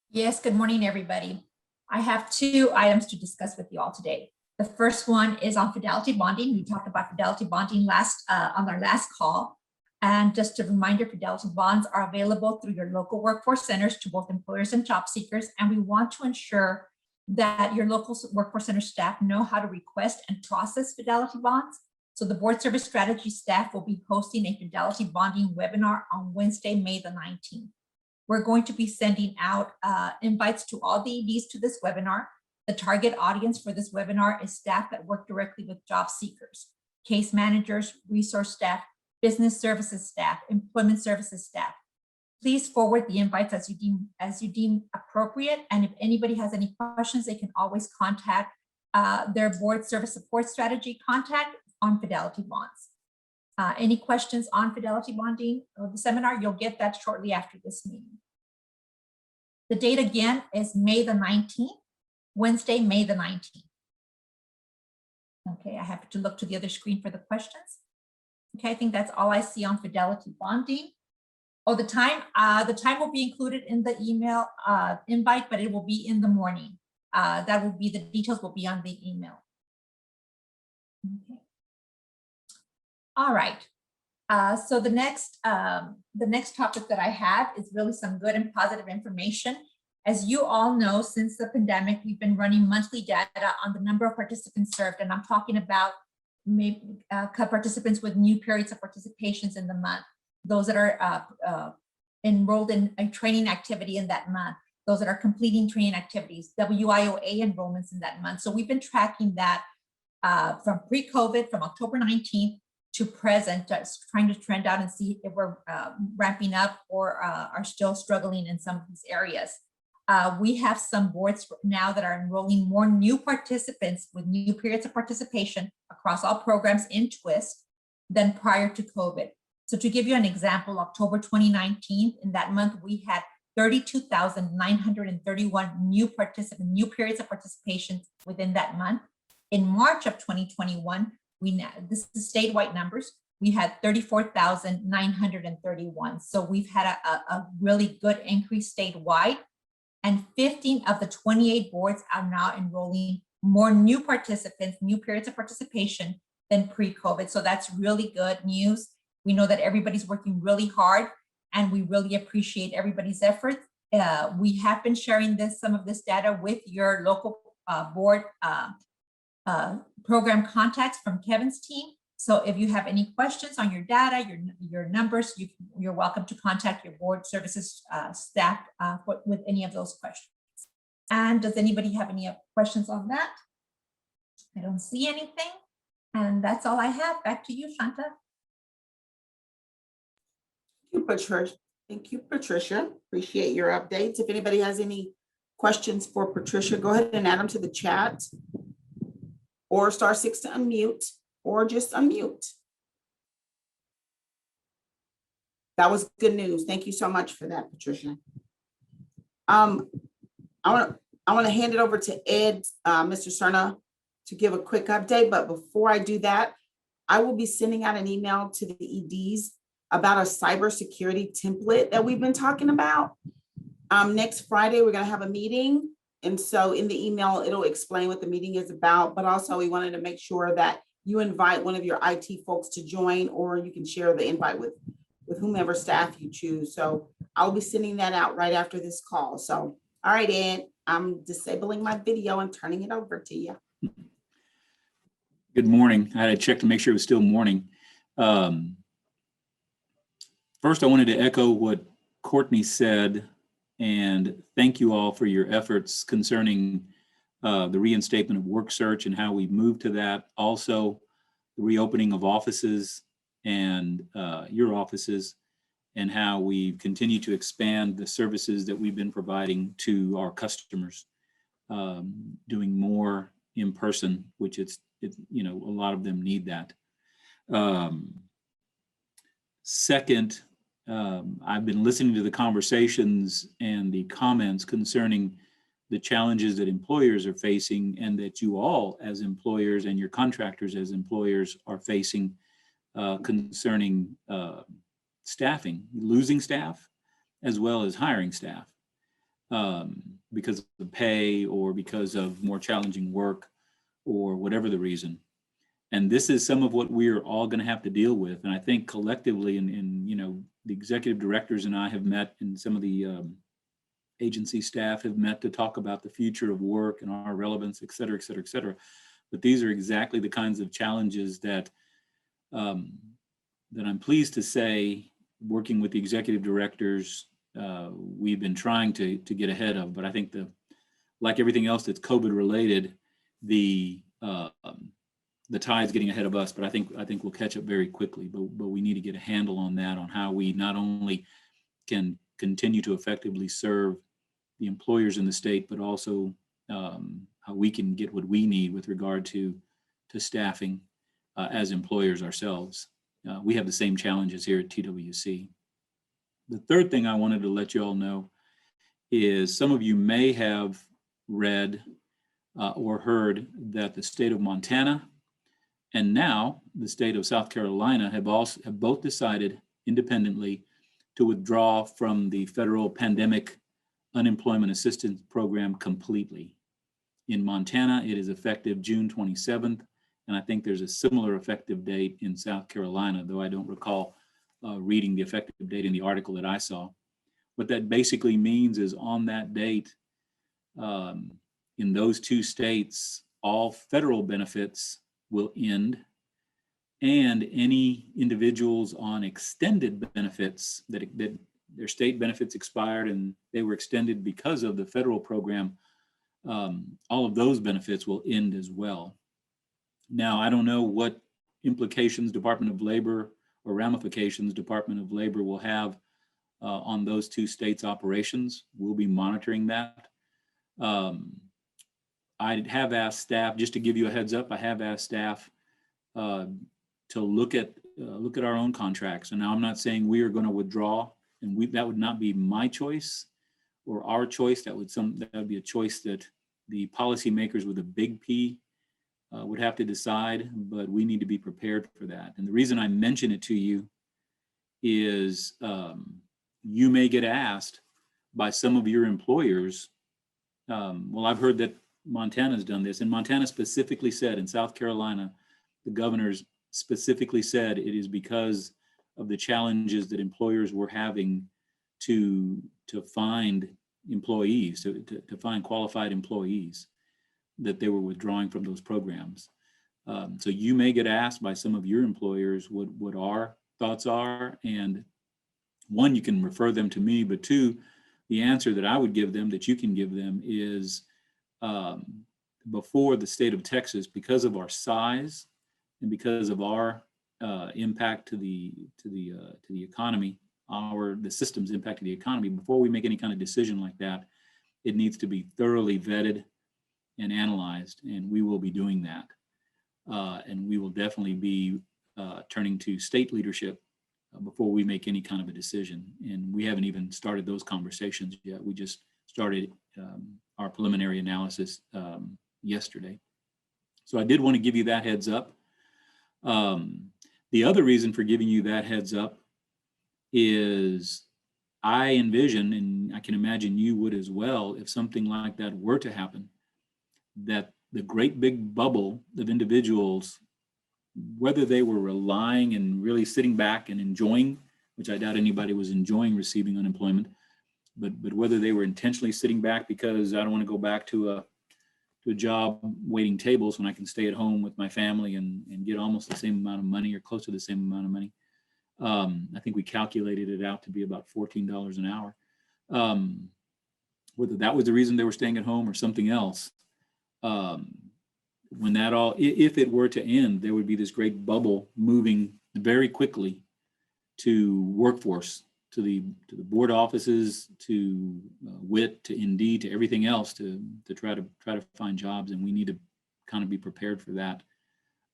Yes, good morning, everybody. I have 2 items to discuss with you all today. The first one is on Fidelity Bonding. We talked about Fidelity Bonding on our last call. And just a reminder, Fidelity Bonds are available through your local workforce centers to both employers and job seekers. And we want to ensure that your local workforce center staff know how to request and process Fidelity Bonds. So the board service strategy staff will be hosting a Fidelity Bonding webinar on Wednesday, May the 19th. We're going to be sending out invites to all the EDs to this webinar. The target audience for this webinar is staff that work directly with job seekers, case managers, resource staff, business services staff, employment services staff. Please forward the invites as you deem appropriate. And if anybody has any questions, they can always contact their board service support strategy contact on Fidelity Bonds. Any questions on Fidelity Bonding or the seminar, you'll get that shortly after this meeting. The date again is May the 19th, Wednesday, May the 19th. Okay, I have to look to the other screen for the questions. Okay, I think that's all I see on Fidelity Bonding. Oh, the time will be included in the email invite, but it will be in the morning. That will be, the details will be on the email. Okay. All right. So the next topic that I have is really some good and positive information. As you all know, since the pandemic, we've been running monthly data on the number of participants served, and I'm talking about maybe participants with new periods of participations in the month, those that are enrolled in a training activity in that month, those that are completing training activities, WIOA enrollments in that month. So we've been tracking that from pre-COVID, from October 19th to present, trying to trend out and see if we're ramping up or are still struggling in some of these areas. We have some boards now that are enrolling more new participants with new periods of participation across all programs in TWIST than prior to COVID. So to give you an example, October 2019, in that month, we had 32,931 new periods of participation within that month. In March of 2021, this is statewide numbers, we had 34,931. So we've had a really good increase statewide. And 15 of the 28 boards are now enrolling more new participants, new periods of participation than pre-COVID. So that's really good news. We know that everybody's working really hard and we really appreciate everybody's efforts. We have been sharing some of this data with your local board program contacts from Kevin's team. So if you have any questions on your data, your numbers, you're welcome to contact your board services staff with any of those questions. And does anybody have any questions on that? I don't see anything. And that's all I have. Back to you, Shanta. Thank you, Patricia. Appreciate your updates. If anybody has any questions for Patricia, go ahead and add them to the chat or *6 to unmute. Or just unmute. That was good news. Thank you so much for that, Patricia. I want to hand it over to Ed, Mr. Cerna, to give a quick update. But before I do that, I will be sending out an email to the EDs about a cybersecurity template that we've been talking about. Next Friday, we're going to have a meeting. And so in the email, it'll explain what the meeting is about. But also we wanted to make sure that you invite one of your IT folks to join, or you can share the invite with whomever staff you choose. So I'll be sending that out right after this call. So, all right, Ed, I'm disabling my video and turning it over to you. Good morning. I had to check to make sure it was still morning. First, I wanted to echo what Courtney said and thank you all for your efforts concerning the reinstatement of work search and how we moved to that. Also, the reopening of offices and your offices, and how we continue to expand the services that we've been providing to our customers, doing more in person, which a lot of them need that. Second, I've been listening to the conversations and the comments concerning the challenges that employers are facing and that you all as employers and your contractors as employers are facing concerning staffing, losing staff, as well as hiring staff because of the pay or because of more challenging work or whatever the reason. And this is some of what we're all going to have to deal with. And I think collectively, and you know, the executive directors and I have met, and some of the agency staff have met to talk about the future of work and our relevance, et cetera, et cetera, et cetera. But these are exactly the kinds of challenges that that I'm pleased to say, working with the executive directors, we've been trying to get ahead of. But I think like everything else that's COVID related, the tide's getting ahead of us. But I think we'll catch up very quickly. But we need to get a handle on that, on how we not only can continue to effectively serve the employers in the state, but also how we can get what we need with regard to staffing as employers ourselves. We have the same challenges here at TWC. The third thing I wanted to let you all know is some of you may have read or heard that the state of Montana and now the state of South Carolina have both decided independently to withdraw from the federal pandemic unemployment assistance program completely. In Montana, it is effective June 27th, and I think there's a similar effective date in South Carolina, though I don't recall reading the effective date in the article that I saw. What that basically means is on that date, in those two states, all federal benefits will end, and any individuals on extended benefits that their state benefits expired and they were extended because of the federal program, all of those benefits will end as well. Now, I don't know what implications Department of Labor or ramifications Department of Labor will have on those two states' operations. We'll be monitoring that. I have asked staff, just to give you a heads up, I have asked staff to look at our own contracts. And now I'm not saying we are going to withdraw, and that would not be my choice or our choice. That would be a choice that the policymakers with a big P would have to decide, but we need to be prepared for that. And the reason I mention it to you is you may get asked by some of your employers, well, I've heard that Montana's done this, and Montana specifically said, in South Carolina, the governors specifically said it is because of the challenges that employers were having to find employees, to find qualified employees, that they were withdrawing from those programs. So you may get asked by some of your employers what our thoughts are, and one, you can refer them to me, but two, the answer that I would give them, that you can give them, is before the state of Texas, because of our size and because of our impact to the economy, the system's impact to the economy, before we make any kind of decision like that, it needs to be thoroughly vetted and analyzed, and we will be doing that. And we will definitely be turning to state leadership before we make any kind of a decision. And we haven't even started those conversations yet. We just started our preliminary analysis yesterday. So I did want to give you that heads up. The other reason for giving you that heads up is I envision, and I can imagine you would as well, if something like that were to happen, that the great big bubble of individuals, whether they were relying and really sitting back and enjoying, which I doubt anybody was enjoying receiving unemployment, but whether they were intentionally sitting back because I don't want to go back to a job waiting tables when I can stay at home with my family and get almost the same amount of money or close to the same amount of money. I think we calculated it out to be about $14 an hour. Whether that was the reason they were staying at home or something else, when that all, if it were to end, there would be this great bubble moving very quickly to workforce, to the board offices, to WIT, to Indeed, to everything else, to try to find jobs, and we need to kind of be prepared for that.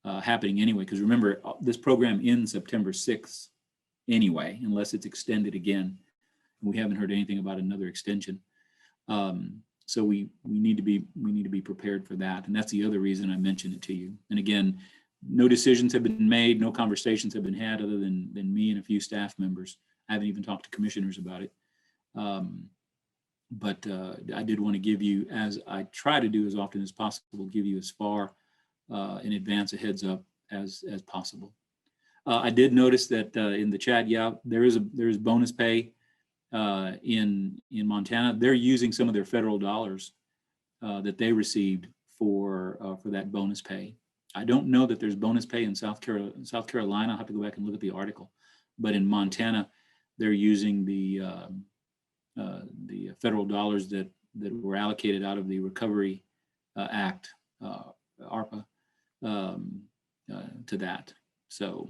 happening anyway, because remember, this program ends September 6th anyway, unless it's extended again. We haven't heard anything about another extension. So we need to be prepared for that. And that's the other reason I mentioned it to you. And again, no decisions have been made, no conversations have been had other than me and a few staff members. I haven't even talked to commissioners about it. But I did want to give you, as I try to do as often as possible, give you as far in advance a heads up as possible. I did notice that in the chat, yeah, there is bonus pay in Montana. They're using some of their federal dollars that they received for that bonus pay. I don't know that there's bonus pay in South Carolina. I'll have to go back and look at the article. But in Montana, they're using the federal dollars that were allocated out of the Recovery Act, ARPA, to that. So,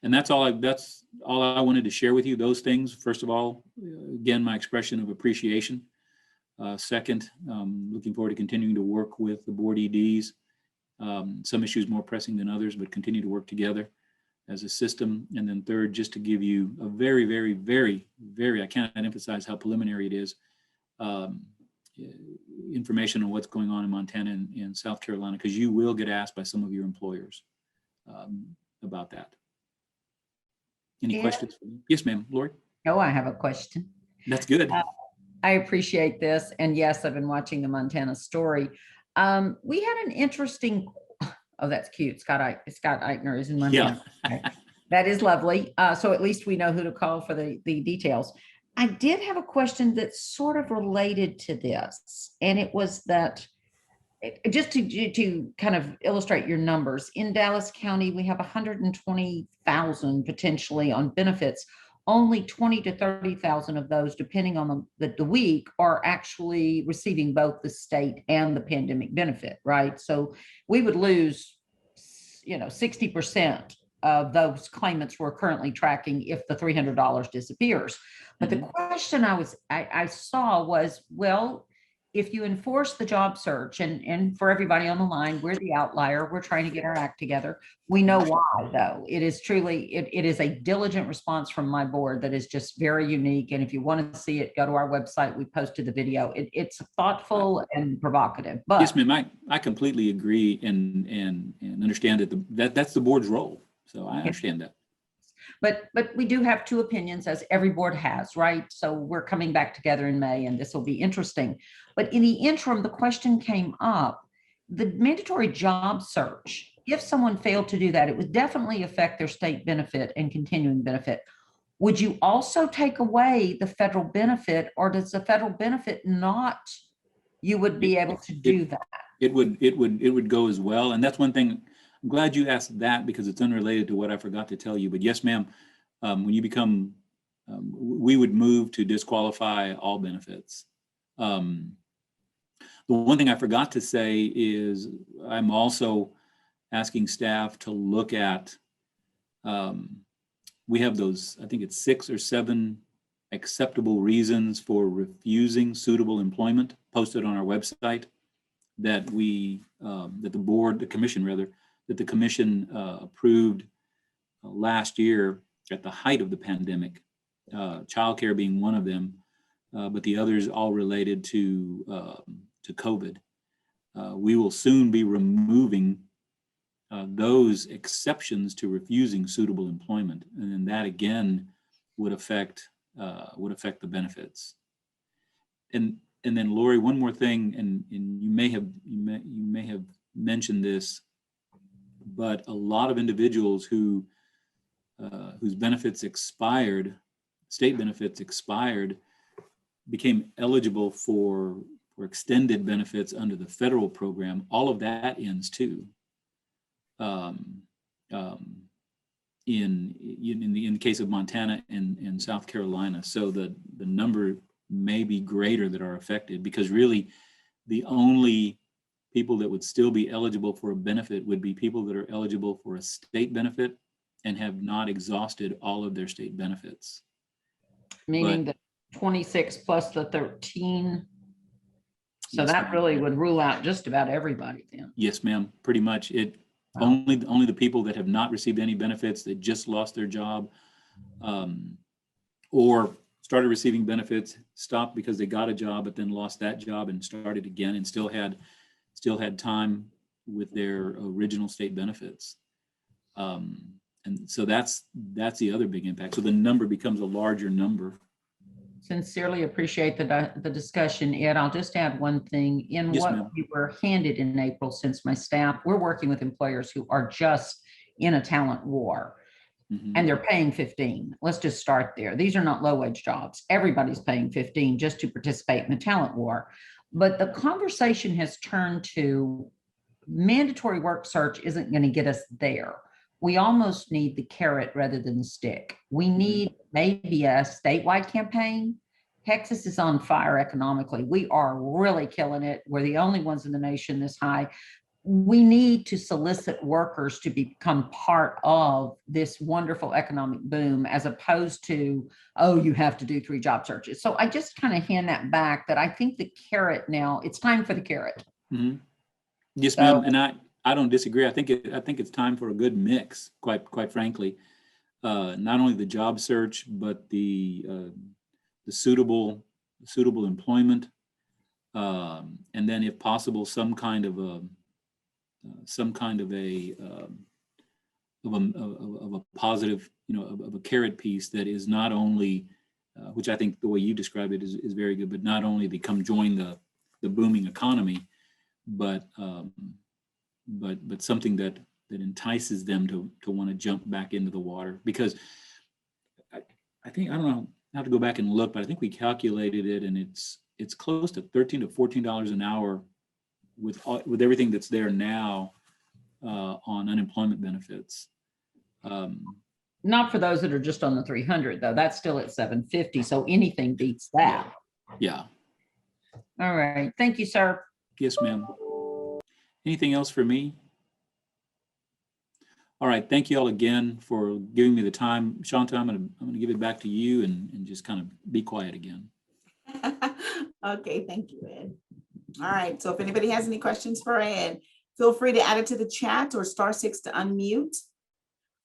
and that's all I wanted to share with you. Those things. First of all, again, my expression of appreciation. Second, looking forward to continuing to work with the board EDs. Some issues more pressing than others, but continue to work together as a system. And then third, just to give you a very, very, very, very, I cannot emphasize how preliminary it is, information on what's going on in Montana and South Carolina, because you will get asked by some of your employers about that. Any questions? Yes, ma'am. Lori? No, I have a question. That's good. I appreciate this. And yes, I've been watching the Montana story. We had an interesting, oh, that's cute. Scott Eichner is in Montana. Yeah. That is lovely. So at least we know who to call for the details. I did have a question that's sort of related to this. And it was that, just to kind of illustrate your numbers, in Dallas County, we have 120,000 potentially on benefits. Only 20 to 30,000 of those, depending on the week, are actually receiving both the state and the pandemic benefit, right? So we would lose, 60% of those claimants we're currently tracking if the $300 disappears. But the question I saw was, well, if you enforce the job search, and for everybody on the line, we're the outlier, we're trying to get our act together. We know why, though. It is truly, it is a diligent response from my board that is just very unique. And if you want to see it, go to our website. We posted the video. It's thoughtful and provocative. But yes, ma'am, I completely agree and understand that that's the board's role. So I understand that. But we do have two opinions, as every board has, right? So we're coming back together in May, and this will be interesting. But in the interim, the question came up, the mandatory job search, if someone failed to do that, it would definitely affect their state benefit and continuing benefit. Would you also take away the federal benefit, or does the federal benefit not, you would be able to do that? It would go as well. And that's one thing. I'm glad you asked that, because it's unrelated to what I forgot to tell you. But yes, ma'am, when you become, we would move to disqualify all benefits. The one thing I forgot to say is I'm also asking staff to look at, we have those, I think it's 6 or 7 acceptable reasons for refusing suitable employment posted on our website that the commission approved last year at the height of the pandemic, childcare being one of them, but the others all related to COVID. We will soon be removing those exceptions to refusing suitable employment, and then that again would affect the benefits. And then Lori, one more thing, and you may have mentioned this, but a lot of individuals whose benefits expired, state benefits expired, became eligible for extended benefits under the federal program. All of that ends too. In the case of Montana and South Carolina, so the number may be greater that are affected, because really the only people that would still be eligible for a benefit would be people that are eligible for a state benefit and have not exhausted all of their state benefits. Meaning the 26 plus the 13. So Yes, that ma'am. really would rule out just about everybody then. Yes, ma'am, pretty much. Wow. Only the people that have not received any benefits, that just lost their job, or started receiving benefits, stopped because they got a job, but then lost that job and started again and still had time with their original state benefits. And so that's the other big impact. So the number becomes a larger number. Sincerely appreciate the discussion, Ed. I'll just add one thing. In Yes, what ma'am. we were handed in April, since my staff, we're working with employers who are just in a talent war. Mhm. And they're paying 15. Let's just start there. These are not low-wage jobs. Everybody's paying 15 just to participate in the talent war. But the conversation has turned to mandatory work search isn't going to get us there. We almost need the carrot rather than the stick. We need maybe a statewide campaign. Texas is on fire economically. We are really killing it. We're the only ones in the nation this high. We need to solicit workers to become part of this wonderful economic boom, as opposed to, oh, you have to do 3 job searches. So I just kind of hand that back, that I think the carrot now, it's time for the carrot. Mhm. Yes, So- ma'am. And I don't disagree. I think it's time for a good mix, quite frankly. Not only the job search, but the suitable employment, and then, if possible, some kind of a positive, of a carrot piece that is not only, which I think the way you describe it is very good, but not only they come join the booming economy, but something that entices them to want to jump back into the water. Because I think, I don't know, I have to go back and look, but I think we calculated it, and it's close to $13 to $14 an hour with everything that's there now on unemployment benefits. Not for those that are just on the 300 though. That's still at 750. So anything beats that. Yeah. All right. Thank you, sir. Yes, ma'am. Anything else for me? All right. Thank you all again for giving me the time. Shanta, I'm gonna give it back to you and just kind of be quiet again. Okay, thank you, Ed. All right, so if anybody has any questions for Ed, feel free to add it to the chat or *6 to unmute.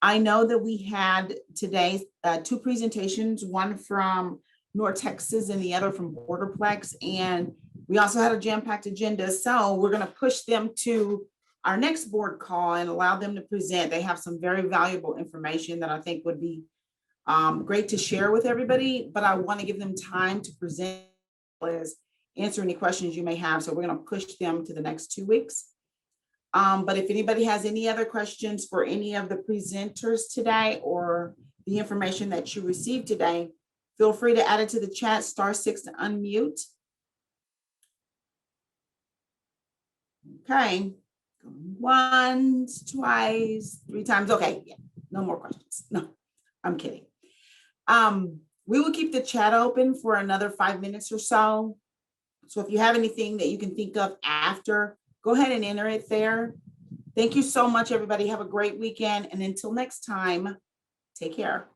I know that we had today 2 presentations, one from North Texas and the other from Borderplex, and we also had a jam-packed agenda. So we're going to push them to our next board call and allow them to present. They have some very valuable information that I think would be great to share with everybody, but I want to give them time to present as answer any questions you may have. So we're going to push them to the next 2 weeks. But if anybody has any other questions for any of the presenters today or the information that you received today, feel free to add it to the chat, *6 to unmute. Okay, once, twice, 3 times. Okay, yeah, no more questions. No, I'm kidding. We will keep the chat open for another 5 minutes or so. So if you have anything that you can think of after, go ahead and enter it there. Thank you so much, everybody. Have a great weekend. And until next time, take care.